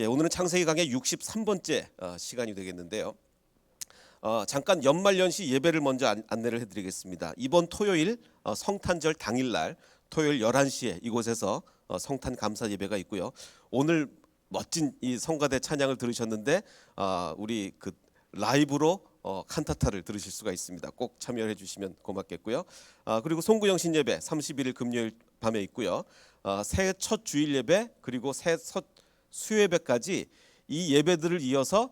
오늘은 창세기 강의 63번째 시간이 되겠는데요. 잠깐 연말연시 예배를 먼저 안내를 해드리겠습니다. 이번 토요일 성탄절 당일날 토요일 11시에 이곳에서 성탄 감사 예배가 있고요. 오늘 멋진 이 성가대 찬양을 들으셨는데 우리 그 라이브로 칸타타를 들으실 수가 있습니다. 꼭 참여해 주시면 고맙겠고요. 그리고 송구영 신예배 31일 금요일 밤에 있고요. 새해 첫 주일 예배 그리고 새해 첫 수요예배까지 이 예배들을 이어서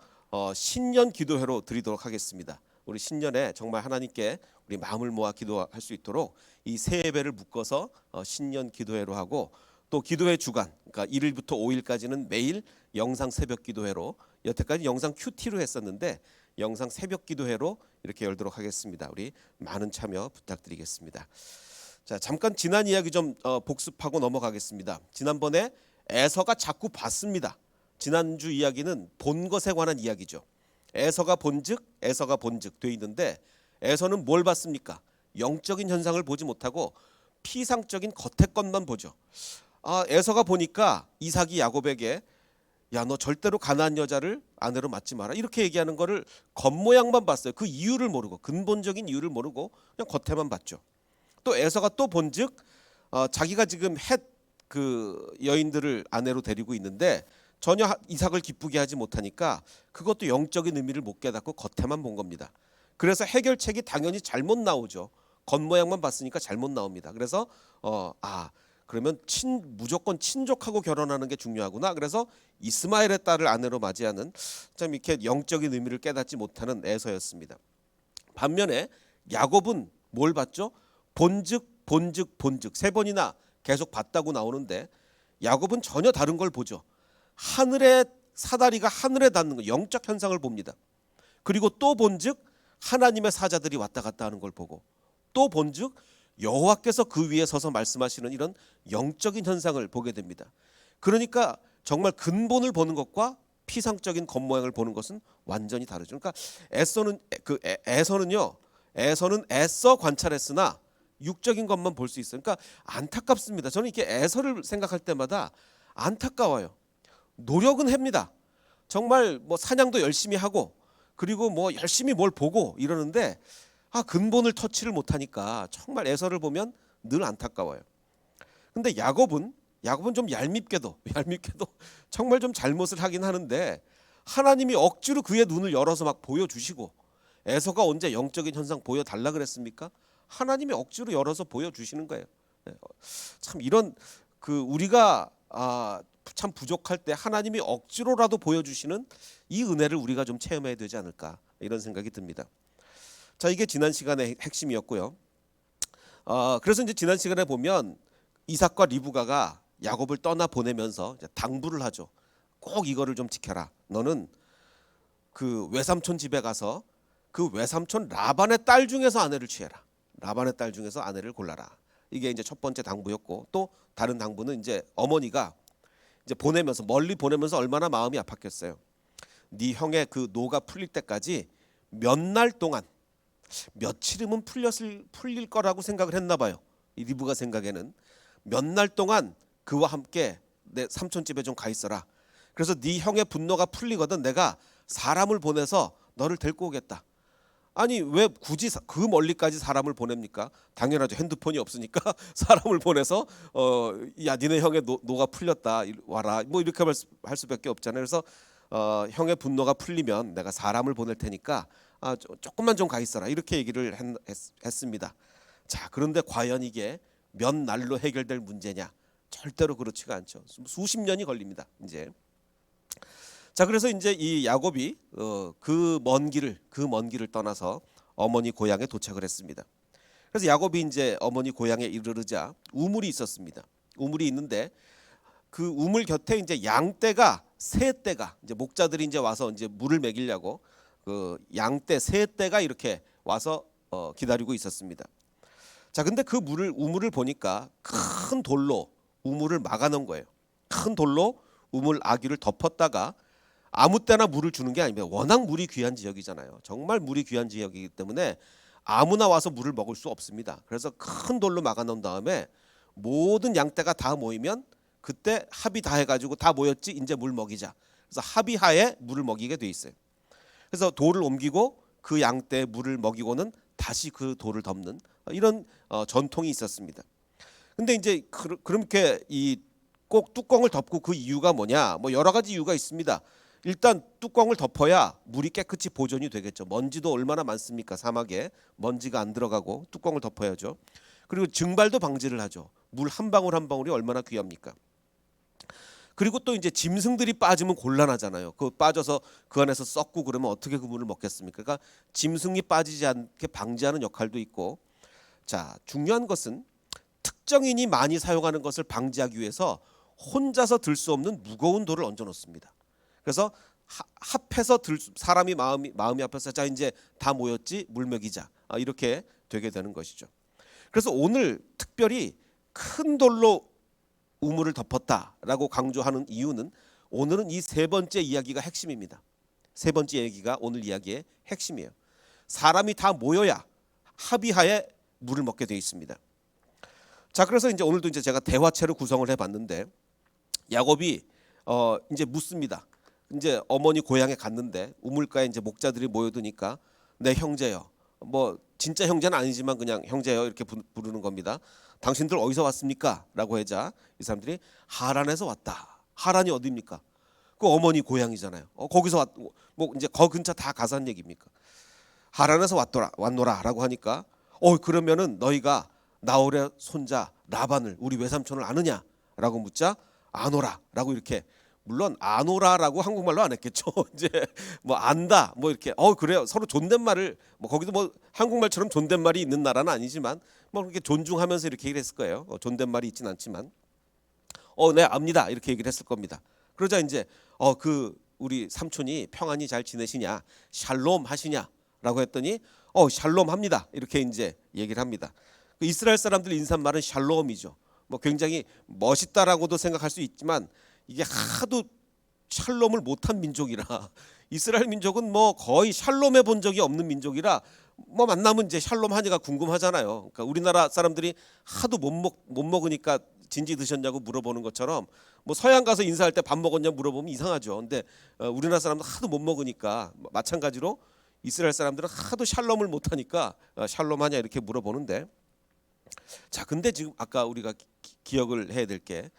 신년 기도회로 드리도록 하겠습니다. 우리 신년에 정말 하나님께 우리 마음을 모아 기도할 수 있도록 이 세 예배를 묶어서 신년 기도회로 하고, 또 기도회 주간 그러니까 1일부터 5일까지는 매일 영상 새벽 기도회로, 여태까지 영상 큐티로 했었는데 영상 새벽 기도회로 이렇게 열도록 하겠습니다. 우리 많은 참여 부탁드리겠습니다. 자, 잠깐 지난 이야기 좀 복습하고 넘어가겠습니다. 지난번에 에서가 자꾸 봤습니다. 지난주 이야기는 본 것에 관한 이야기죠. 에서가 본즉 돼 있는데 에서는 뭘 봤습니까? 영적인 현상을 보지 못하고 피상적인 겉의 것만 보죠. 에서가 보니까 이삭이 야곱에게 야, 너 절대로 가나안 여자를 아내로 맞지 마라 이렇게 얘기하는 거를 겉모양만 봤어요. 그 이유를 모르고, 근본적인 이유를 모르고 그냥 겉에만 봤죠. 또 에서가 또 본즉 자기가 지금 그 여인들을 아내로 데리고 있는데 전혀 이삭을 기쁘게 하지 못하니까 그것도 영적인 의미를 못 깨닫고 겉에만 본 겁니다. 그래서 해결책이 당연히 잘못 나오죠. 겉모양만 봤으니까 잘못 나옵니다. 그래서 그러면 무조건 친족하고 결혼하는 게 중요하구나. 그래서 이스마엘의 딸을 아내로 맞이하는 참 이렇게 영적인 의미를 깨닫지 못하는 에서였습니다. 반면에 야곱은 뭘 봤죠? 본즉 세 번이나 계속 봤다고 나오는데 야곱은 전혀 다른 걸 보죠. 하늘의 사다리가 하늘에 닿는 거, 영적 현상을 봅니다. 그리고 또 본즉 하나님의 사자들이 왔다 갔다 하는 걸 보고, 또 본즉 여호와께서 그 위에 서서 말씀하시는 이런 영적인 현상을 보게 됩니다. 그러니까 정말 근본을 보는 것과 피상적인 겉모양을 보는 것은 완전히 다르죠. 그러니까 에서는 애써 관찰했으나 육적인 것만 볼 수 있어요. 그러니까 안타깝습니다. 저는 이렇게 에서를 생각할 때마다 안타까워요. 노력은 합니다. 정말 뭐 사냥도 열심히 하고 그리고 뭐 열심히 뭘 보고 이러는데 근본을 터치를 못하니까 정말 에서를 보면 늘 안타까워요. 근데 야곱은 좀 얄밉게도 정말 좀 잘못을 하긴 하는데 하나님이 억지로 그의 눈을 열어서 막 보여주시고, 에서가 언제 영적인 현상 보여달라 그랬습니까? 하나님이 억지로 열어서 보여주시는 거예요. 참 이런 우리가 참 부족할 때 하나님이 억지로라도 보여주시는 이 은혜를 우리가 좀 체험해야 되지 않을까, 이런 생각이 듭니다. 자, 이게 지난 시간의 핵심이었고요. 그래서 이제 지난 시간에 보면 이삭과 리브가가 야곱을 떠나 보내면서 당부를 하죠. 꼭 이거를 좀 지켜라. 너는 그 외삼촌 집에 가서 그 외삼촌 라반의 딸 중에서 아내를 취해라. 라반의 딸 중에서 아내를 골라라. 이게 이제 첫 번째 당부였고, 또 다른 당부는 이제 어머니가 이제 멀리 보내면서 얼마나 마음이 아팠겠어요. 네 형의 그 노가 풀릴 때까지 몇 날 동안, 며칠이면 풀릴 거라고 생각을 했나 봐요. 이 리브가 생각에는 몇 날 동안 그와 함께 내 삼촌 집에 좀 가 있어라. 그래서 네 형의 분노가 풀리거든 내가 사람을 보내서 너를 데리고 오겠다. 아니 왜 굳이 그 멀리까지 사람을 보냅니까? 당연하죠. 핸드폰이 없으니까 사람을 보내서 야, 니네 형의 노가 풀렸다, 와라, 뭐 이렇게 할 수밖에 없잖아요. 그래서 형의 분노가 풀리면 내가 사람을 보낼 테니까 조금만 좀 가 있어라, 이렇게 얘기를 했습니다. 자, 그런데 과연 이게 몇 날로 해결될 문제냐? 절대로 그렇지가 않죠. 수십 년이 걸립니다. 이제. 자, 그래서 이제 이 야곱이 그 먼 길을 떠나서 어머니 고향에 도착을 했습니다. 그래서 야곱이 이제 어머니 고향에 이르르자 우물이 있었습니다. 우물이 있는데 그 우물 곁에 이제 양떼가 세 떼가 이제 목자들이 이제 와서 이제 물을 먹이려고 그 양떼 세 떼가 이렇게 와서 기다리고 있었습니다. 자, 근데 그 우물을 보니까 큰 돌로 우물을 막아놓은 거예요. 큰 돌로 우물 아귀를 덮었다가 아무 때나 물을 주는 게 아닙니다. 워낙 물이 귀한 지역이잖아요. 정말 물이 귀한 지역이기 때문에 아무나 와서 물을 먹을 수 없습니다. 그래서 큰 돌로 막아놓은 다음에 모든 양떼가 다 모이면 그때 합의 다 해가지고 다 모였지, 이제 물 먹이자. 그래서 합의하에 물을 먹이게 돼 있어요. 그래서 돌을 옮기고 그 양떼에 물을 먹이고는 다시 그 돌을 덮는 이런 전통이 있었습니다. 근데 이제 그렇게 이 꼭 뚜껑을 덮고 그 이유가 뭐냐? 뭐 여러 가지 이유가 있습니다. 일단 뚜껑을 덮어야 물이 깨끗이 보존이 되겠죠. 먼지도 얼마나 많습니까? 사막에 먼지가 안 들어가고 뚜껑을 덮어야죠. 그리고 증발도 방지를 하죠. 물 한 방울 한 방울이 얼마나 귀합니까? 그리고 또 이제 짐승들이 빠지면 곤란하잖아요. 그 빠져서 그 안에서 썩고 그러면 어떻게 그 물을 먹겠습니까? 그러니까 짐승이 빠지지 않게 방지하는 역할도 있고, 자, 중요한 것은 특정인이 많이 사용하는 것을 방지하기 위해서 혼자서 들 수 없는 무거운 돌을 얹어 놓습니다. 그래서 합해서 사람이 마음이 앞에서 자 이제 다 모였지 물 먹이자 이렇게 되게 되는 것이죠. 그래서 오늘 특별히 큰 돌로 우물을 덮었다라고 강조하는 이유는 오늘은 이 세 번째 이야기가 핵심입니다. 세 번째 얘기가 오늘 이야기의 핵심이에요. 사람이 다 모여야 합의하에 물을 먹게 돼 있습니다. 자, 그래서 이제 오늘도 이제 제가 대화체를 구성을 해봤는데 야곱이 이제 묻습니다. 이제 어머니 고향에 갔는데 우물가에 이제 목자들이 모여드니까 내 형제여, 뭐 진짜 형제는 아니지만 그냥 형제여 이렇게 부르는 겁니다. 당신들 어디서 왔습니까? 라고 하자 이 사람들이 하란에서 왔다. 하란이 어디입니까? 그 어머니 고향이잖아요. 거기서 뭐 이제 거 근처 다 가산 얘기입니까? 하란에서 왔노라라고 하니까 그러면은 너희가 나홀의 손자 라반을 우리 외삼촌을 아느냐라고 묻자 아노라라고 이렇게 물론 아노라라고 한국말로 안 했겠죠. 이제 뭐 안다 뭐 이렇게 그래요. 서로 존댓말을 뭐 거기도 뭐 한국말처럼 존댓말이 있는 나라는 아니지만 뭐 그렇게 존중하면서 이렇게 얘기를 했을 거예요. 존댓말이 있진 않지만 네 압니다 이렇게 얘기를 했을 겁니다. 그러자 이제 그 우리 삼촌이 평안히 잘 지내시냐 샬롬 하시냐라고 했더니 샬롬 합니다 이렇게 이제 얘기를 합니다. 그 이스라엘 사람들 인사말은 샬롬이죠. 뭐 굉장히 멋있다라고도 생각할 수 있지만 이게 하도 샬롬을 못한 민족이라 이스라엘 민족은 뭐 거의 샬롬해 본 적이 없는 민족이라 뭐 만나면 이제 샬롬 하니까 궁금하잖아요. 그러니까 우리나라 사람들이 하도 못 먹으니까 진지 드셨냐고 물어보는 것처럼 뭐 서양 가서 인사할 때 밥 먹었냐 물어보면 이상하죠. 근데 우리나라 사람들 하도 못 먹으니까 마찬가지로 이스라엘 사람들은 하도 샬롬을 못하니까 샬롬 하냐 이렇게 물어보는데 자, 근데 지금 아까 우리가 기억을 해야 될 게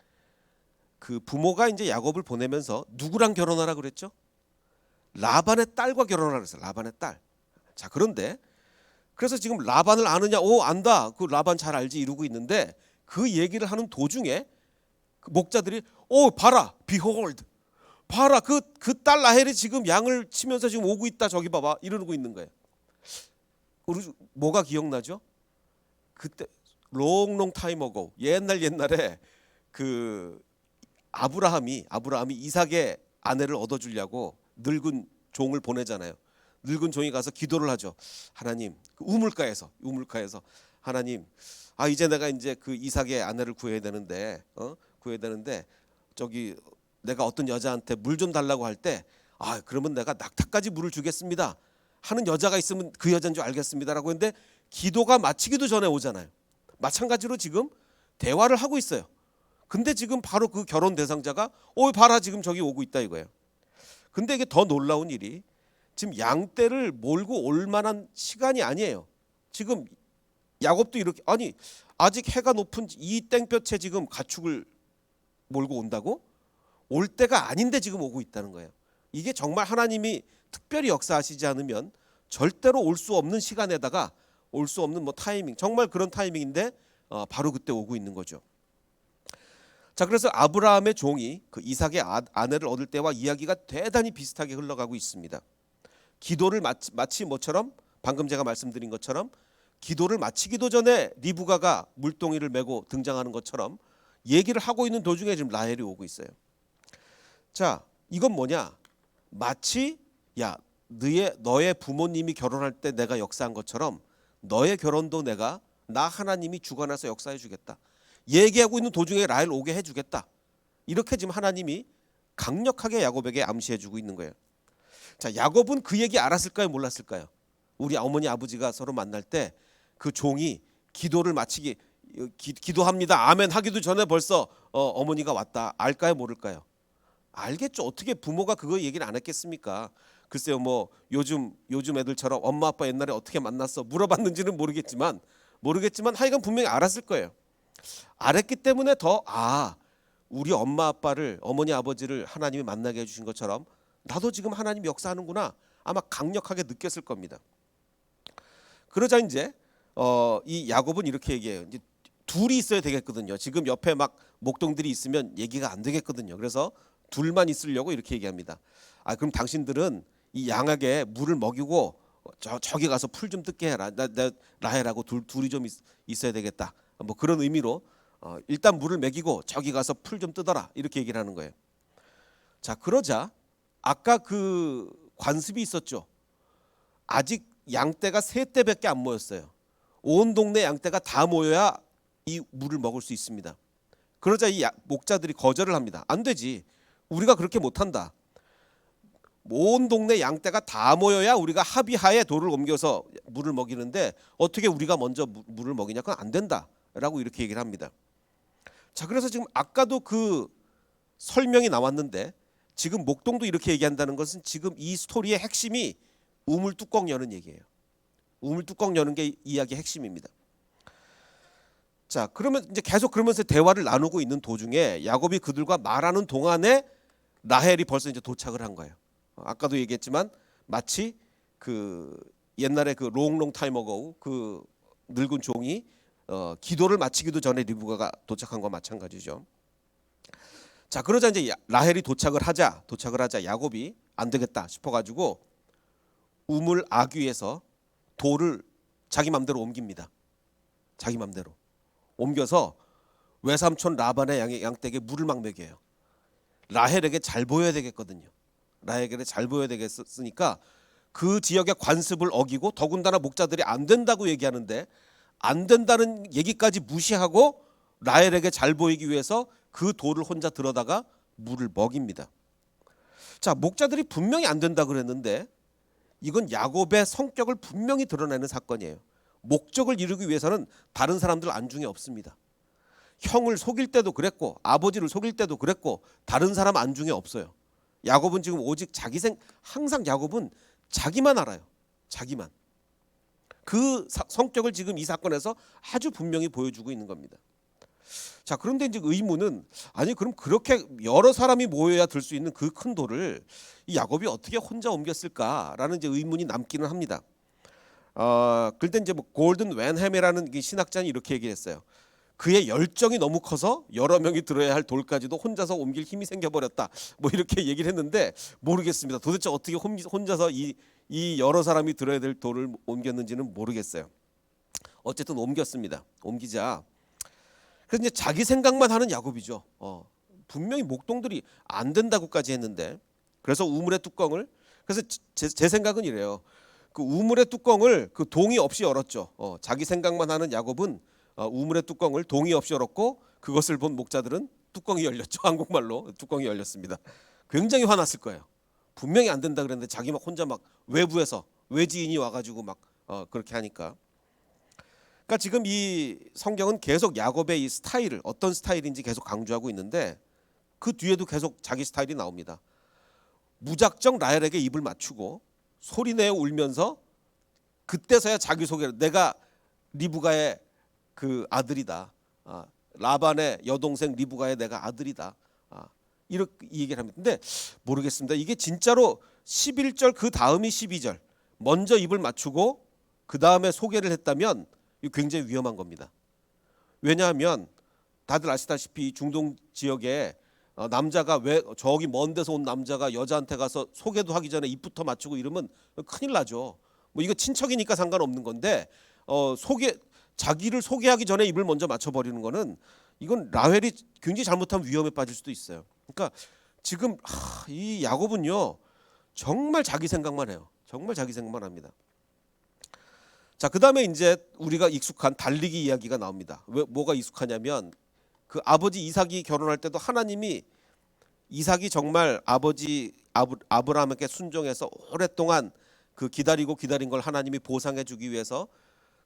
그 부모가 이제 야곱을 보내면서 누구랑 결혼하라 그랬죠? 라반의 딸과 결혼하라 그랬어요. 라반의 딸. 자, 그런데 그래서 지금 라반을 아느냐? 안다. 그 라반 잘 알지 이러고 있는데 그 얘기를 하는 도중에 그 목자들이 봐라. behold. 봐라. 그 딸 라헬이 지금 양을 치면서 지금 오고 있다. 저기 봐봐. 이러고 있는 거예요. 우리 뭐가 기억나죠? 그때 long time ago 옛날에 그 아브라함이 이삭의 아내를 얻어주려고 늙은 종을 보내잖아요. 늙은 종이 가서 기도를 하죠. 하나님, 그 우물가에서 하나님, 이제 내가 이제 그 이삭의 아내를 구해야 되는데 저기 내가 어떤 여자한테 물 좀 달라고 할 때 그러면 내가 낙타까지 물을 주겠습니다 하는 여자가 있으면 그 여자인 줄 알겠습니다라고 했는데 기도가 마치기도 전에 오잖아요. 마찬가지로 지금 대화를 하고 있어요. 근데 지금 바로 그 결혼 대상자가 봐라 지금 저기 오고 있다 이거예요. 근데 이게 더 놀라운 일이 지금 양떼를 몰고 올 만한 시간이 아니에요. 지금 야곱도 이렇게 아직 해가 높은 이 땡볕에 지금 가축을 몰고 온다고? 올 때가 아닌데 지금 오고 있다는 거예요. 이게 정말 하나님이 특별히 역사하시지 않으면 절대로 올 수 없는 시간에다가 올 수 없는 뭐 타이밍 정말 그런 타이밍인데 바로 그때 오고 있는 거죠. 자, 그래서 아브라함의 종이 그 이삭의 아내를 얻을 때와 이야기가 대단히 비슷하게 흘러가고 있습니다. 기도를 마치 뭐처럼 방금 제가 말씀드린 것처럼 기도를 마치기도 전에 리브가가 물동이를 메고 등장하는 것처럼 얘기를 하고 있는 도중에 지금 라헬이 오고 있어요. 자, 이건 뭐냐? 마치 너의 부모님이 결혼할 때 내가 역사한 것처럼 너의 결혼도 나 하나님이 주관해서 역사해 주겠다. 얘기하고 있는 도중에 라헬 오게 해주겠다. 이렇게 지금 하나님이 강력하게 야곱에게 암시해 주고 있는 거예요. 자, 야곱은 그 얘기 알았을까요? 몰랐을까요? 우리 어머니 아버지가 서로 만날 때 그 종이 기도를 마치기 기도합니다. 아멘 하기도 전에 벌써 어머니가 왔다. 알까요? 모를까요? 알겠죠. 어떻게 부모가 그거 얘기를 안 했겠습니까? 글쎄요, 뭐 요즘 애들처럼 엄마 아빠 옛날에 어떻게 만났어 물어봤는지는 모르겠지만 하여간 분명히 알았을 거예요. 알았기 때문에 더 우리 엄마 아빠를 어머니 아버지를 하나님이 만나게 해주신 것처럼 나도 지금 하나님 역사하는구나 아마 강력하게 느꼈을 겁니다. 그러자 이제 이 야곱은 이렇게 얘기해요. 이제 둘이 있어야 되겠거든요. 지금 옆에 막 목동들이 있으면 얘기가 안 되겠거든요. 그래서 둘만 있으려고 이렇게 얘기합니다. 그럼 당신들은 이 양에게 물을 먹이고 저기 가서 풀 좀 뜯게 해라. 라헬하고 둘이 좀 있어야 되겠다. 뭐 그런 의미로 일단 물을 먹이고 저기 가서 풀 좀 뜯어라 이렇게 얘기를 하는 거예요. 자, 그러자 아까 그 관습이 있었죠. 아직 양떼가 3떼밖에 안 모였어요. 온 동네 양떼가 다 모여야 이 물을 먹을 수 있습니다. 그러자 이 목자들이 거절을 합니다. 안 되지. 우리가 그렇게 못한다. 온 동네 양떼가 다 모여야 우리가 합의하에 돌을 옮겨서 물을 먹이는데 어떻게 우리가 먼저 물을 먹이냐? 그건 안 된다라고 이렇게 얘기를 합니다. 자, 그래서 지금 아까도 그 설명이 나왔는데 지금 목동도 이렇게 얘기한다는 것은 지금 이 스토리의 핵심이 우물 뚜껑 여는 얘기예요. 우물 뚜껑 여는 게 이야기의 핵심입니다. 자, 그러면 이제 계속 그러면서 대화를 나누고 있는 도중에 야곱이 그들과 말하는 동안에 라헬이 벌써 이제 도착을 한 거예요. 아까도 얘기했지만 마치 그 옛날에 그 롱 타임 어고 그 늙은 종이 기도를 마치기도 전에 리브가가 도착한 거와 마찬가지죠. 자, 그러자 이제 라헬이 도착을 하자 야곱이 안 되겠다 싶어가지고 우물 아귀에서 돌을 자기 맘대로 옮깁니다. 자기 맘대로 옮겨서 외삼촌 라반의 양떼에게 물을 막 먹여요. 라헬에게 잘 보여야 되겠거든요. 라헬에게 잘 보여야 되겠으니까 그 지역의 관습을 어기고 더군다나 목자들이 안 된다고 얘기하는데 안 된다는 얘기까지 무시하고 라헬에게 잘 보이기 위해서 그 돌을 혼자 들어다가 물을 먹입니다. 자, 목자들이 분명히 안 된다 그랬는데 이건 야곱의 성격을 분명히 드러내는 사건이에요. 목적을 이루기 위해서는 다른 사람들 안중에 없습니다. 형을 속일 때도 그랬고 아버지를 속일 때도 그랬고 다른 사람 안중에 없어요. 야곱은 지금 오직 항상 야곱은 자기만 알아요. 자기만. 그 성격을 지금 이 사건에서 아주 분명히 보여주고 있는 겁니다. 자, 그런데 이제 의문은 그럼 그렇게 여러 사람이 모여야 들 수 있는 그 큰 돌을 이 야곱이 어떻게 혼자 옮겼을까라는 이제 의문이 남기는 합니다. 그때 이제 뭐 골든 웬햄이라는 신학자는 이렇게 얘기했어요. 그의 열정이 너무 커서 여러 명이 들어야 할 돌까지도 혼자서 옮길 힘이 생겨버렸다. 뭐 이렇게 얘기를 했는데 모르겠습니다. 도대체 어떻게 혼자서 이 여러 사람이 들어야 될 돌을 옮겼는지는 모르겠어요. 어쨌든 옮겼습니다. 옮기자. 그래서 이제 자기 생각만 하는 야곱이죠. 분명히 목동들이 안 된다고까지 했는데 그래서 우물의 뚜껑을 그래서 제 생각은 이래요. 그 우물의 뚜껑을 그 동의 없이 열었죠. 자기 생각만 하는 야곱은 우물의 뚜껑을 동의 없이 열었고 그것을 본 목자들은 뚜껑이 열렸죠. 한국말로 뚜껑이 열렸습니다. 굉장히 화났을 거예요. 분명히 안 된다 그랬는데 자기 막 혼자 막 외부에서 외지인이 와가지고 막 그렇게 하니까. 그러니까 지금 이 성경은 계속 야곱의 이 스타일을 어떤 스타일인지 계속 강조하고 있는데 그 뒤에도 계속 자기 스타일이 나옵니다. 무작정 라헬에게 입을 맞추고 소리내어 울면서 그때서야 자기 소개를 내가 리브가의 그 아들이다. 라반의 여동생 리브가의 내가 아들이다. 이렇게 얘기를 합니다. 근데 모르겠습니다. 이게 진짜로 11절 그 다음이 12절 먼저 입을 맞추고 그 다음에 소개를 했다면 이거 굉장히 위험한 겁니다. 왜냐하면 다들 아시다시피 중동 지역에 남자가 왜 저기 먼 데서 온 남자가 여자한테 가서 소개도 하기 전에 입부터 맞추고 이러면 큰일 나죠. 뭐 이거 친척이니까 상관없는 건데 자기를 소개하기 전에 입을 먼저 맞춰버리는 거는 이건 라헬이 굉장히 잘못하면 위험에 빠질 수도 있어요. 그러니까 지금 이 야곱은요 정말 자기 생각만 해요. 정말 자기 생각만 합니다. 자, 그다음에 이제 우리가 익숙한 달리기 이야기가 나옵니다. 뭐가 익숙하냐면 그 아버지 이삭이 결혼할 때도 하나님이 이삭이 정말 아버지 아브라함에게 순종해서 오랫동안 그 기다린 걸 하나님이 보상해 주기 위해서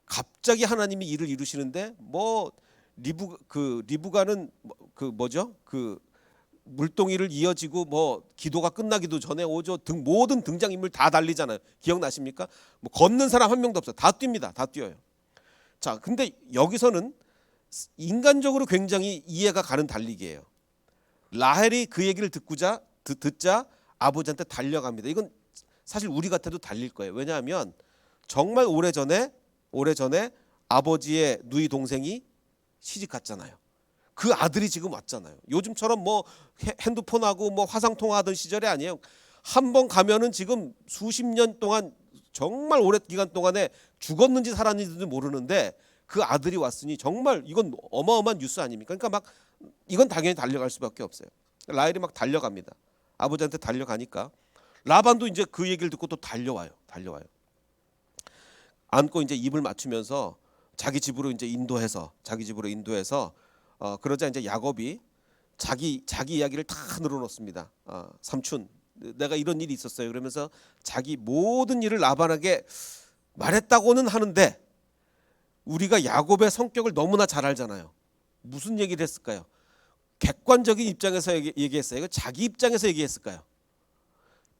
갑자기 하나님이 일을 이루시는데 뭐 리브가는 그 뭐죠? 그 물동이를 이어지고 뭐 기도가 끝나기도 전에 오죠. 모든 등장인물 다 달리잖아요. 기억나십니까? 뭐 걷는 사람 한 명도 없어요. 다 뜁니다. 다 뛰어요. 자, 근데 여기서는 인간적으로 굉장히 이해가 가는 달리기예요. 라헬이 그 얘기를 듣자 아버지한테 달려갑니다. 이건 사실 우리 같아도 달릴 거예요. 왜냐하면 정말 오래전에 아버지의 누이 동생이 시집 갔잖아요. 그 아들이 지금 왔잖아요. 요즘처럼 뭐 핸드폰하고 뭐 화상 통화하던 시절이 아니에요. 한 번 가면은 지금 수십 년 동안 정말 오랜 기간 동안에 죽었는지 살았는지도 모르는데 그 아들이 왔으니 정말 이건 어마어마한 뉴스 아닙니까? 그러니까 막 이건 당연히 달려갈 수밖에 없어요. 라헬이 막 달려갑니다. 아버지한테 달려가니까 라반도 이제 그 얘기를 듣고 또 달려와요. 안고 이제 입을 맞추면서 자기 집으로 인도해서 그러자 이제 야곱이 자기 이야기를 다 늘어놓습니다. 삼촌, 내가 이런 일이 있었어요. 그러면서 자기 모든 일을 라반에게 말했다고는 하는데 우리가 야곱의 성격을 너무나 잘 알잖아요. 무슨 얘기를 했을까요? 객관적인 입장에서 얘기했어요. 이거 자기 입장에서 얘기했을까요?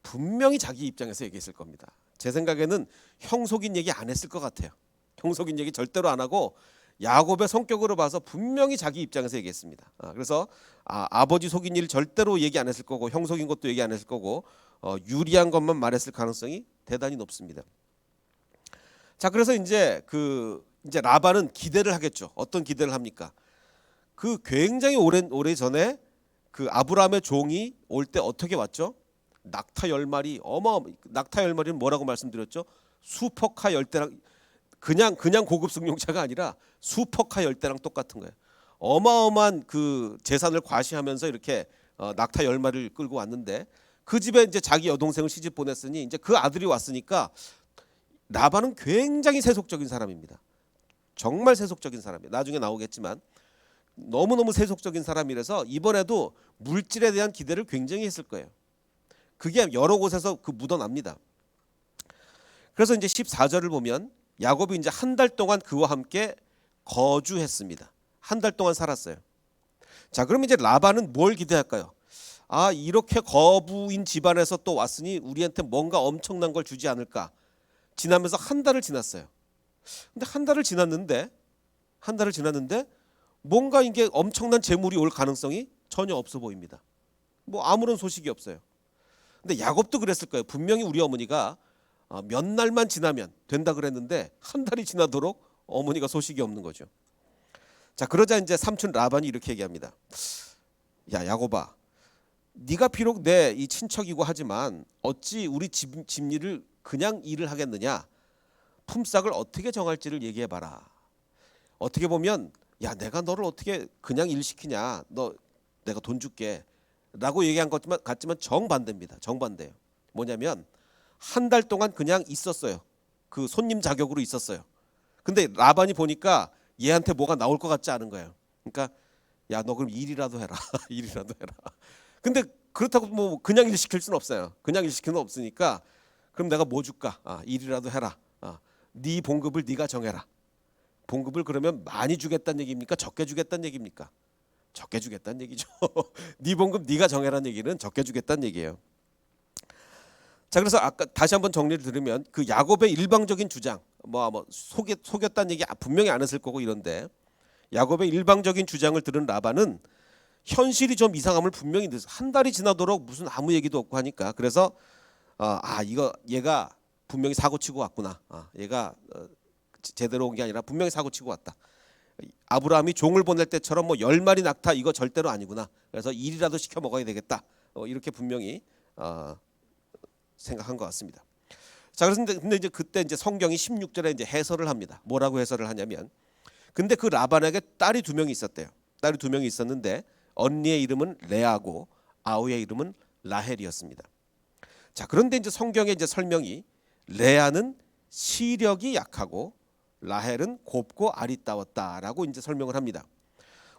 분명히 자기 입장에서 얘기했을 겁니다. 제 생각에는 형 속인 얘기 안 했을 것 같아요. 형 속인 얘기 절대로 안 하고 야곱의 성격으로 봐서 분명히 자기 입장에서 얘기했습니다. 그래서 아버지 속인 일 절대로 얘기 안 했을 거고 형 속인 것도 얘기 안 했을 거고 유리한 것만 말했을 가능성이 대단히 높습니다. 자, 그래서 이제 라반은 기대를 하겠죠. 어떤 기대를 합니까? 그 굉장히 오래 전에 그 아브라함의 종이 올 때 어떻게 왔죠? 낙타 10마리, 낙타 10마리는 뭐라고 말씀드렸죠? 수퍼카 10대랑 그냥 고급 승용차가 아니라 수퍼카 10대랑 똑같은 거예요. 어마어마한 그 재산을 과시하면서 이렇게 낙타 10마리를 끌고 왔는데 그 집에 이제 자기 여동생을 시집 보냈으니 이제 그 아들이 왔으니까 라반은 굉장히 세속적인 사람입니다. 정말 세속적인 사람이에요. 나중에 나오겠지만 너무너무 세속적인 사람이라서 이번에도 물질에 대한 기대를 굉장히 했을 거예요. 그게 여러 곳에서 묻어납니다. 그래서 이제 14절을 보면 야곱이 이제 한 달 동안 그와 함께 거주했습니다. 한 달 동안 살았어요. 자, 그럼 이제 라반은 뭘 기대할까요? 이렇게 거부인 집안에서 또 왔으니 우리한테 뭔가 엄청난 걸 주지 않을까. 지나면서 한 달을 지났어요. 근데 한 달을 지났는데 뭔가 이게 엄청난 재물이 올 가능성이 전혀 없어 보입니다. 뭐 아무런 소식이 없어요. 근데 야곱도 그랬을 거예요. 분명히 우리 어머니가 몇 날만 지나면 된다 그랬는데 한 달이 지나도록 어머니가 소식이 없는 거죠. 자, 그러자 이제 삼촌 라반이 이렇게 얘기합니다. 야, 야곱아, 네가 비록 내 이 친척이고 하지만 어찌 우리 집 일을 그냥 일을 하겠느냐? 품삯을 어떻게 정할지를 얘기해봐라. 어떻게 보면 야, 내가 너를 어떻게 그냥 일 시키냐? 내가 돈 줄게 라고 얘기한 것 같지만 정반대입니다. 정반대예요. 뭐냐면 한 달 동안 그냥 있었어요. 그 손님 자격으로 있었어요. 근데 라반이 보니까 얘한테 뭐가 나올 것 같지 않은 거예요. 그러니까 야, 너 그럼 일이라도 해라. 일이라도 해라. 근데 그렇다고 뭐 그냥 일 시킬 수는 없어요. 그냥 일 시키는 없으니까 그럼 내가 뭐 줄까? 일이라도 해라. 네 봉급을 네가 정해라. 봉급을 그러면 많이 주겠다는 얘기입니까? 적게 주겠다는 얘기입니까? 적게 주겠다는 얘기죠. 네 봉급 네가 정해라는 얘기는 적게 주겠다는 얘기예요. 자, 그래서 아까 다시 한번 정리를 들으면 그 야곱의 일방적인 주장, 뭐 속였다는 얘기 분명히 안 했을 거고 이런데 야곱의 일방적인 주장을 들은 라반은 현실이 좀 이상함을 분명히 한 달이 지나도록 무슨 아무 얘기도 없고 하니까 그래서 이거 얘가 분명히 사고 치고 왔구나. 얘가 제대로 온 게 아니라 분명히 사고 치고 왔다. 아브라함이 종을 보낼 때처럼 뭐 10마리 낙타 이거 절대로 아니구나. 그래서 일이라도 시켜 먹어야 되겠다. 이렇게 분명히 생각한 것 같습니다. 자, 근데 이제 그때 이제 성경이 16절에 이제 해설을 합니다. 뭐라고 해설을 하냐면, 근데 그 라반에게 딸이 2명이 있었대요. 딸이 2명이 있었는데 언니의 이름은 레아고 아우의 이름은 라헬이었습니다. 자, 그런데 이제 성경의 이제 설명이 레아는 시력이 약하고 라헬은 곱고 아리따웠다라고 이제 설명을 합니다.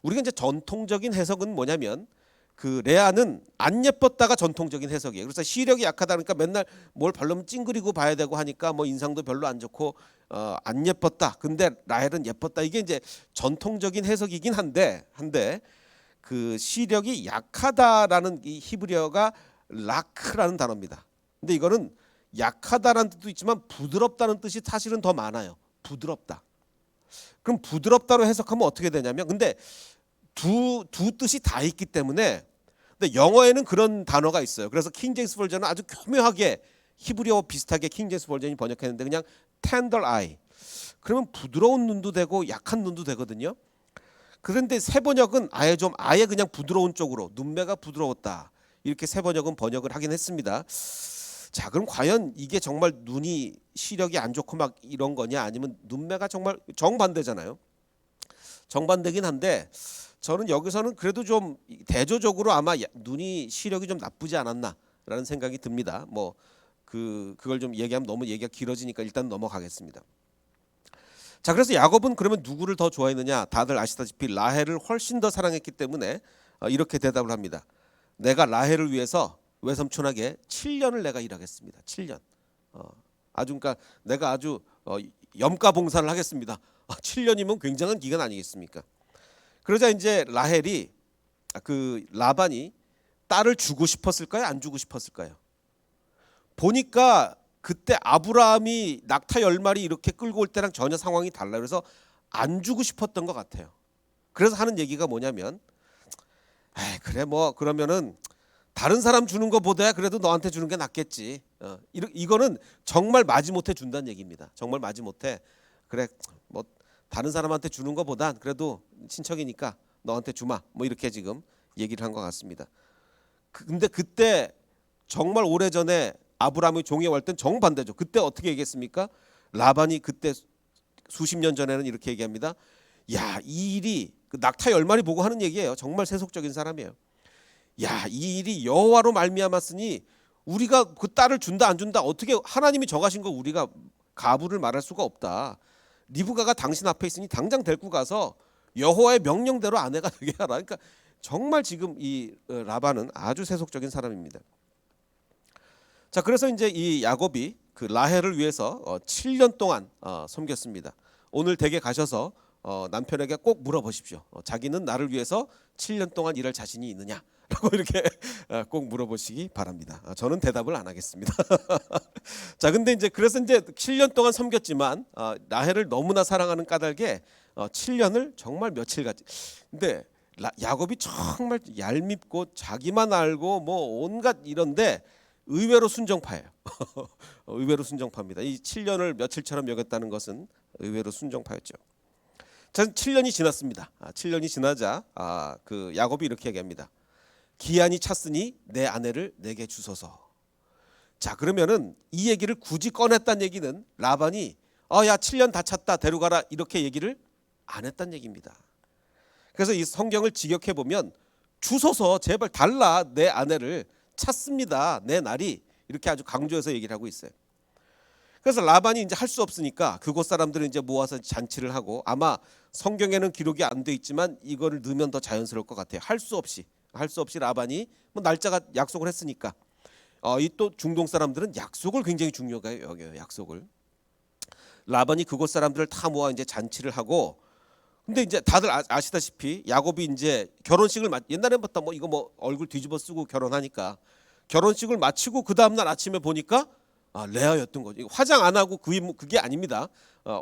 우리가 이제 전통적인 해석은 뭐냐면 그 레아는 안 예뻤다가 전통적인 해석이에요. 그래서 시력이 약하다 그러니까 맨날 뭘 바르면 찡그리고 봐야 되고 하니까 뭐 인상도 별로 안 좋고 안 예뻤다. 근데 라헬은 예뻤다. 이게 이제 전통적인 해석이긴 한데 그 시력이 약하다라는 이 히브리어가 라크라는 단어입니다. 근데 이거는 약하다라는 뜻도 있지만 부드럽다는 뜻이 사실은 더 많아요. 부드럽다. 그럼 부드럽다로 해석하면 어떻게 되냐면, 근데 두 뜻이 다 있기 때문에, 근데 영어에는 그런 단어가 있어요. 그래서 킹제임스 버전은 아주 교묘하게 히브리어 비슷하게 킹제임스 버전이 번역했는데 그냥 tender eye. 그러면 부드러운 눈도 되고 약한 눈도 되거든요. 그런데 새 번역은 아예 그냥 부드러운 쪽으로, 눈매가 부드러웠다, 이렇게 새 번역은 번역을 하긴 했습니다. 자, 그럼 과연 이게 정말 눈이 시력이 안 좋고 막 이런 거냐, 아니면 눈매가 정말 정반대잖아요. 정반대긴 한데 저는 여기서는 그래도 좀 대조적으로 아마 눈이 시력이 좀 나쁘지 않았나라는 생각이 듭니다. 뭐 그걸 좀 얘기하면 너무 얘기가 길어지니까 일단 넘어가겠습니다. 자, 그래서 야곱은 그러면 누구를 더 좋아했느냐? 다들 아시다시피 라헬을 훨씬 더 사랑했기 때문에 이렇게 대답을 합니다. 내가 라헬을 위해서 외삼촌에게 7년을 내가 일하겠습니다. 7년. 아주 그러니까 내가 아주 염가 봉사를 하겠습니다. 7년이면 굉장한 기간 아니겠습니까? 그러자 이제 라헬이 그 라반이 딸을 주고 싶었을까요? 안 주고 싶었을까요? 보니까 그때 아브라함이 낙타 10마리 이렇게 끌고 올 때랑 전혀 상황이 달라요. 그래서 안 주고 싶었던 것 같아요. 그래서 하는 얘기가 뭐냐면, 그래 뭐 그러면은 다른 사람 주는 것보다 그래도 너한테 주는 게 낫겠지. 이거는 정말 마지못해 준다는 얘기입니다. 정말 마지못해, 그래 뭐 다른 사람한테 주는 것보단 그래도 친척이니까 너한테 주마, 뭐 이렇게 지금 얘기를 한 것 같습니다. 근데 그때 정말 오래전에 아브라함의 종이 올 땐 정반대죠. 그때 어떻게 얘기했습니까? 라반이 그때 수십 년 전에는 이렇게 얘기합니다. 야, 이 일이 그 낙타 10마리 보고 하는 얘기예요. 정말 세속적인 사람이에요. 야, 이 일이 여호와로 말미암았으니 우리가 그 딸을 준다 안 준다, 어떻게 하나님이 정하신 거 우리가 가부를 말할 수가 없다. 리브가가 당신 앞에 있으니 당장 데리고 가서 여호와의 명령대로 아내가 되게 하라. 그러니까 정말 지금 이 라반은 아주 세속적인 사람입니다. 자, 그래서 이제 이 야곱이 그 라헬을 위해서 7년 동안 섬겼습니다. 오늘 댁에 가셔서 남편에게 꼭 물어보십시오. 자기는 나를 위해서 7년 동안 일할 자신이 있느냐라고 이렇게 꼭 물어보시기 바랍니다. 저는 대답을 안 하겠습니다. 자, 근데 이제 그래서 이제 7년 동안 섬겼지만 라헬을 너무나 사랑하는 까닭에 7년을 정말 며칠같이. 근데 야곱이 정말 얄밉고 자기만 알고 뭐 온갖 이런데 의외로 순정파예요. 의외로 순정파입니다. 이 7년을 며칠처럼 여겼다는 것은 의외로 순정파였죠. 자, 7년이 지났습니다. 7년이 지나자 그 야곱이 이렇게 얘기합니다. 기한이 찼으니 내 아내를 내게 주소서. 자, 그러면은 이 얘기를 굳이 꺼냈다는 얘기는 라반이 야 7년 다 찼다 데려가라 이렇게 얘기를 안 했다는 얘기입니다. 그래서 이 성경을 직역해 보면 주소서 제발 달라, 내 아내를 찾습니다, 내 날이, 이렇게 아주 강조해서 얘기를 하고 있어요. 그래서 라반이 이제 할 수 없으니까 그곳 사람들은 이제 모아서 잔치를 하고, 아마 성경에는 기록이 안 돼 있지만 이거를 넣으면 더 자연스러울 것 같아요. 할 수 없이 라반이 뭐 날짜가 약속을 했으니까 이 또 중동 사람들은 약속을 굉장히 중요하게 여겨요. 약속을. 라반이 그곳 사람들을 다 모아 이제 잔치를 하고, 근데 이제 다들 아시다시피 야곱이 이제 결혼식을 옛날에부터 뭐 이거 뭐 얼굴 뒤집어 쓰고 결혼하니까 결혼식을 마치고 그 다음 날 아침에 보니까 레아였던 거죠. 화장 안 하고 그게 아닙니다.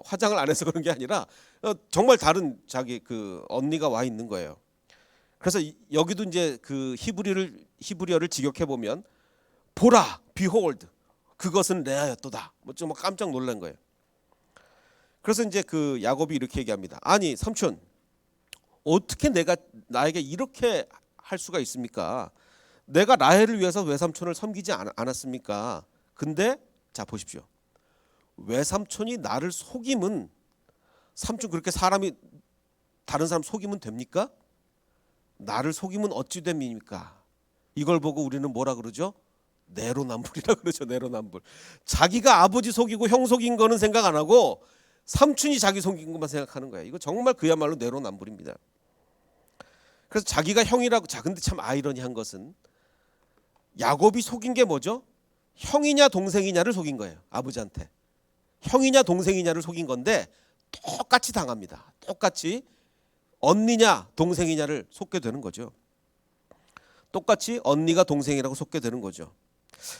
화장을 안 해서 그런 게 아니라 정말 다른 자기 그 언니가 와 있는 거예요. 그래서 여기도 이제 그 히브리어를 직역해 보면 보라, behold, 그것은 레아였도다. 뭐 좀 깜짝 놀란 거예요. 그래서 이제 그 야곱이 이렇게 얘기합니다. 아니 삼촌, 어떻게 나에게 이렇게 할 수가 있습니까? 내가 라헬을 위해서 외삼촌을 섬기지 않았습니까? 근데 자 보십시오. 외삼촌이 나를 속이면, 삼촌 그렇게 사람이 다른 사람 속이면 됩니까? 나를 속이면 어찌 됩니까? 이걸 보고 우리는 뭐라 그러죠? 내로남불이라 그러죠. 내로남불. 자기가 아버지 속이고 형 속인 거는 생각 안 하고 삼촌이 자기 속인 것만 생각하는 거야. 이거 정말 그야말로 내로남불입니다. 그래서 자기가 형이라고. 자, 근데 참 아이러니한 것은 야곱이 속인 게 뭐죠? 형이냐 동생이냐를 속인 거예요. 아버지한테 형이냐 동생이냐를 속인 건데 똑같이 당합니다. 똑같이 언니냐 동생이냐를 속게 되는 거죠. 똑같이 언니가 동생이라고 속게 되는 거죠.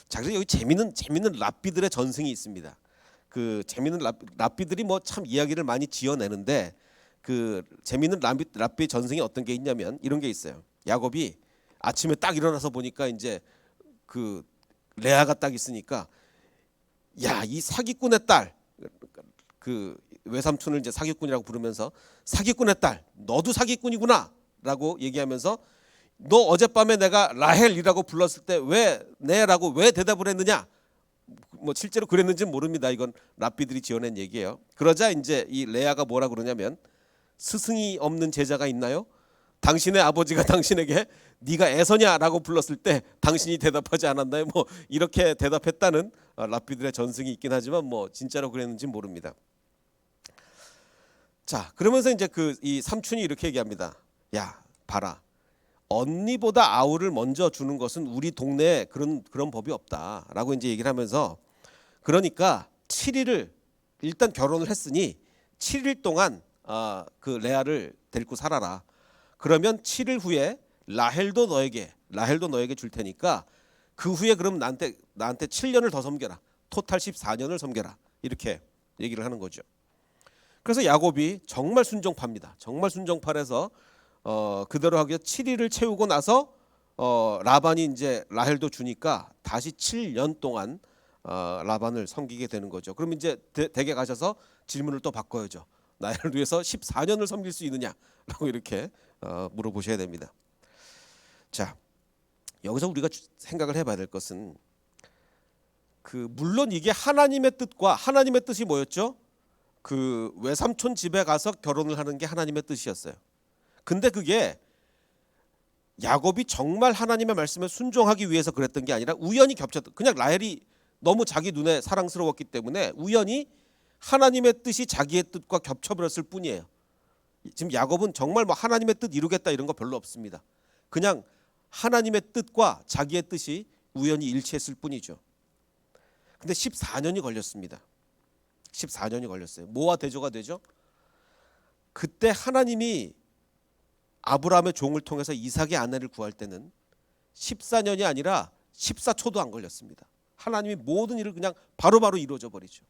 자, 그래서 여기 재밌는 랍비들의 전승이 있습니다. 그 재밌는 랍비들이 뭐 참 이야기를 많이 지어내는데 그 재밌는 랍비 전승이 어떤 게 있냐면 이런 게 있어요. 야곱이 아침에 딱 일어나서 보니까 이제 그 레아가 딱 있으니까 야, 이 사기꾼의 딸, 그 외삼촌을 이제 사기꾼이라고 부르면서 사기꾼의 딸, 너도 사기꾼이구나라고 얘기하면서 너 어젯밤에 내가 라헬이라고 불렀을 때 왜 네라고 왜 대답을 했느냐? 뭐 실제로 그랬는지는 모릅니다. 이건 랍비들이 지어낸 얘기예요. 그러자 이제 이 레아가 뭐라 그러냐면 스승이 없는 제자가 있나요? 당신의 아버지가 당신에게 네가 에서냐라고 불렀을 때 당신이 대답하지 않았나요? 뭐 이렇게 대답했다는 랍비들의 전승이 있긴 하지만 뭐 진짜로 그랬는지 모릅니다. 자, 그러면서 이제 그 이 삼촌이 이렇게 얘기합니다. 야, 봐라. 언니보다 아우를 먼저 주는 것은 우리 동네에 그런 법이 없다라고 이제 얘기를 하면서 그러니까 7일을 일단 결혼을 했으니 7일 동안 그 레아를 데리고 살아라. 그러면 7일 후에 라헬도 너에게 줄 테니까 그 후에 그럼 나한테 7년을 더 섬겨라. 토탈 14년을 섬겨라. 이렇게 얘기를 하는 거죠. 그래서 야곱이 정말 순종파입니다. 정말 순종파라서 그대로 하기에 7일을 채우고 나서 라반이 이제 라헬도 주니까 다시 7년 동안 라반을 섬기게 되는 거죠. 그럼 이제 댁에 가셔서 질문을 또 바꿔야죠. 나를 위해서 14년을 섬길 수 있느냐라고 이렇게 물어보셔야 됩니다. 자, 여기서 우리가 생각을 해봐야 될 것은 그 물론 이게 하나님의 뜻과 하나님의 뜻이 뭐였죠? 그 외삼촌 집에 가서 결혼을 하는 게 하나님의 뜻이었어요. 근데 그게 야곱이 정말 하나님의 말씀에 순종하기 위해서 그랬던 게 아니라 우연히 겹쳤다. 그냥 라헬이 너무 자기 눈에 사랑스러웠기 때문에 우연히 하나님의 뜻이 자기의 뜻과 겹쳐버렸을 뿐이에요. 지금 야곱은 정말 뭐 하나님의 뜻 이루겠다 이런 거 별로 없습니다. 그냥 하나님의 뜻과 자기의 뜻이 우연히 일치했을 뿐이죠. 근데 14년이 걸렸습니다. 14년이 걸렸어요. 뭐와 대조가 되죠? 그때 하나님이 아브라함의 종을 통해서 이삭의 아내를 구할 때는 14년이 아니라 14초도 안 걸렸습니다. 하나님이 모든 일을 그냥 바로바로 이루어져 버리죠.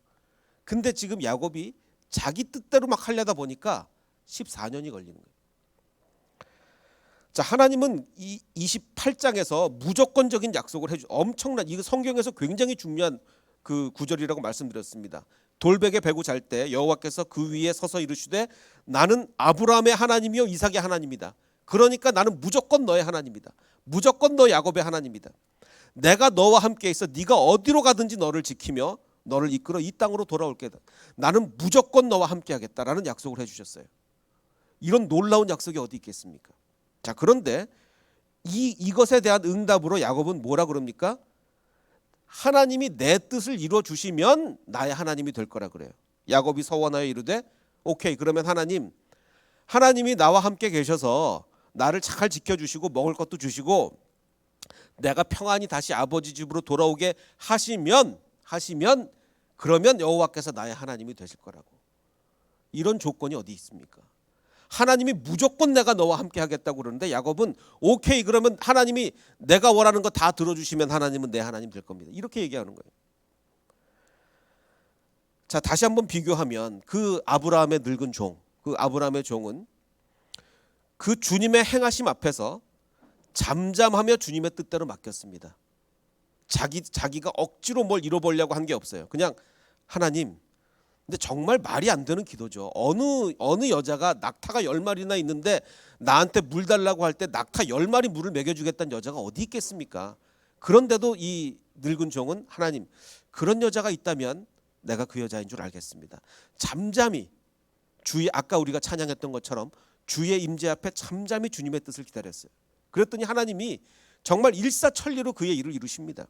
근데 지금 야곱이 자기 뜻대로 막 하려다 보니까 14년이 걸리는 거예요. 자, 하나님은 이 28장에서 무조건적인 약속을 해주. 엄청난 이거 성경에서 굉장히 중요한 그 구절이라고 말씀드렸습니다. 돌베개 베고 잘 때 여호와께서 그 위에 서서 이르시되 나는 아브라함의 하나님이요 이삭의 하나님이다. 그러니까 나는 무조건 너의 하나님이다. 무조건 너 야곱의 하나님이다. 내가 너와 함께 있어 네가 어디로 가든지 너를 지키며 너를 이끌어 이 땅으로 돌아올 게다. 나는 무조건 너와 함께 하겠다라는 약속을 해주셨어요. 이런 놀라운 약속이 어디 있겠습니까? 자, 그런데 이것에 대한 응답으로 야곱은 뭐라 그럽니까? 하나님이 내 뜻을 이루어 주시면 나의 하나님이 될 거라 그래요. 야곱이 서원하여 이르되 오케이, 그러면 하나님이 나와 함께 계셔서 나를 잘 지켜주시고 먹을 것도 주시고 내가 평안히 다시 아버지 집으로 돌아오게 하시면 그러면 여호와께서 나의 하나님이 되실 거라고. 이런 조건이 어디 있습니까? 하나님이 무조건 내가 너와 함께 하겠다고 그러는데 야곱은 오케이, 그러면 하나님이 내가 원하는 거 다 들어주시면 하나님은 내 하나님 될 겁니다. 이렇게 얘기하는 거예요. 자, 다시 한번 비교하면 그 아브라함의 늙은 종, 그 아브라함의 종은 그 주님의 행하심 앞에서 잠잠하며 주님의 뜻대로 맡겼습니다. 자기가 억지로 뭘 이뤄보려고 한 게 없어요. 그냥 하나님. 근데 정말 말이 안 되는 기도죠. 어느 여자가 낙타가 10마리나 있는데 나한테 물 달라고 할 때 낙타 10마리 물을 먹여주겠다는 여자가 어디 있겠습니까? 그런데도 이 늙은 종은 하나님, 그런 여자가 있다면 내가 그 여자인 줄 알겠습니다. 잠잠히 아까 우리가 찬양했던 것처럼 주의 임재 앞에 잠잠히 주님의 뜻을 기다렸어요. 그랬더니 하나님이 정말 일사천리로 그의 일을 이루십니다.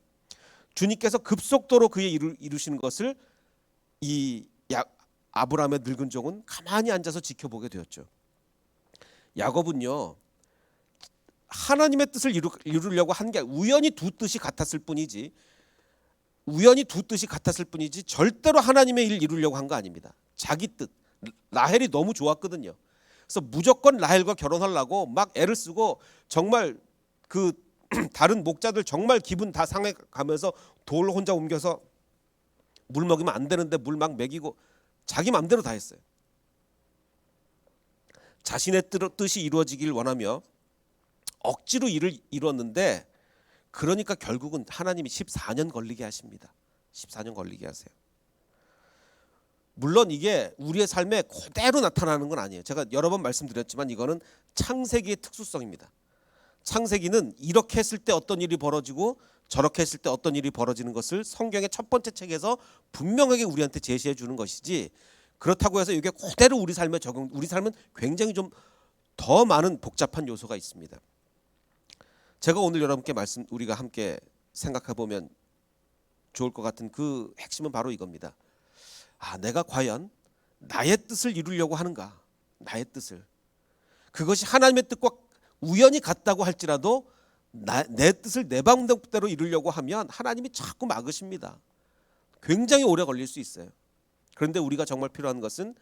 주님께서 급속도로 그의 일을 이루시는 것을 이 아브라함의 늙은 종은 가만히 앉아서 지켜보게 되었죠. 야곱은요, 하나님의 뜻을 이루려고 한 게 우연히 두 뜻이 같았을 뿐이지 절대로 하나님의 일을 이루려고 한 거 아닙니다. 자기 뜻. 라헬이 너무 좋았거든요. 그래서 무조건 라헬과 결혼하려고 막 애를 쓰고 정말 그 다른 목자들 정말 기분 다 상해 가면서 돌 혼자 옮겨서 물 먹이면 안 되는데 물 막 먹이고 자기 마음대로 다 했어요. 자신의 뜻이 이루어지길 원하며 억지로 일을 이뤘는데 그러니까 결국은 하나님이 14년 걸리게 하십니다. 14년 걸리게 하세요. 물론 이게 우리의 삶에 그대로 나타나는 건 아니에요. 제가 여러 번 말씀드렸지만 이거는 창세기의 특수성입니다. 창세기는 이렇게 했을 때 어떤 일이 벌어지고 저렇게 했을 때 어떤 일이 벌어지는 것을 성경의 첫 번째 책에서 분명하게 우리한테 제시해 주는 것이지, 그렇다고 해서 이게 그대로 우리 삶에 적용, 우리 삶은 굉장히 좀 더 많은 복잡한 요소가 있습니다. 제가 오늘 여러분께 우리가 함께 생각해 보면 좋을 것 같은 그 핵심은 바로 이겁니다. 내가 과연 나의 뜻을 이루려고 하는가? 나의 뜻을. 그것이 하나님의 뜻과 우연히 같다고 할지라도 내 뜻을 내 방법대로 이루려고 하면 하나님이 자꾸 막으십니다. 굉장히 오래 걸릴 수 있어요. 그런데 우리가 정말 필요한 것은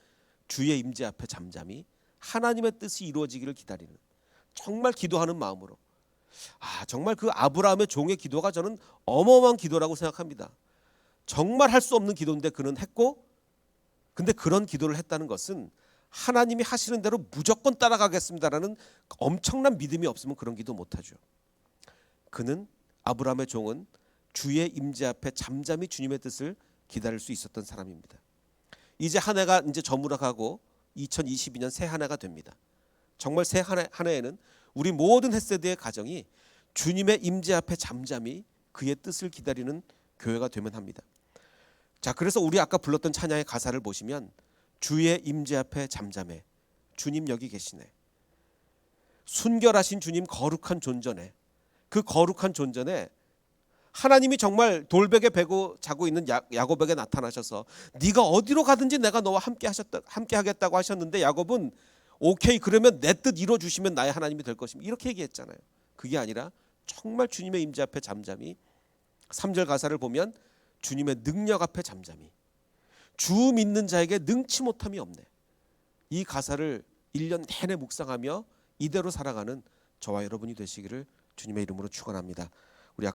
주의 임재 앞에 잠잠히 하나님의 뜻이 이루어지기를 기다리는, 정말 기도하는 마음으로. 정말 그 아브라함의 종의 기도가 저는 어마어마한 기도라고 생각합니다. 정말 할 수 없는 기도인데 그는 했고, 근데 그런 기도를 했다는 것은 하나님이 하시는 대로 무조건 따라가겠습니다라는 엄청난 믿음이 없으면 그런 기도 못하죠. 그는, 아브라함의 종은 주의 임재 앞에 잠잠히 주님의 뜻을 기다릴 수 있었던 사람입니다. 이제 한 해가 이제 저물어가고 2022년 새 한 해가 됩니다. 정말 새 한 해에는 우리 모든 햇세대의 가정이 주님의 임재 앞에 잠잠히 그의 뜻을 기다리는 교회가 되면 합니다. 자, 그래서 우리 아까 불렀던 찬양의 가사를 보시면 주의 임재 앞에 잠잠해, 주님 여기 계시네, 순결하신 주님 거룩한 존전에, 그 거룩한 존전에 하나님이 정말 돌베개 베고 자고 있는 야곱에게 나타나셔서 네가 어디로 가든지 내가 너와 함께 하겠다고 하셨는데 야곱은 오케이, 그러면 내 뜻 이루어주시면 나의 하나님이 될 것입니다, 이렇게 얘기했잖아요. 그게 아니라 정말 주님의 임재 앞에 잠잠히, 3절 가사를 보면 주님의 능력 앞에 잠잠히, 주 믿는 자에게 능치 못함이 없네. 이 가사를 1년 내내 묵상하며 이대로 살아가는 저와 여러분이 되시기를 주님의 이름으로 축원합니다.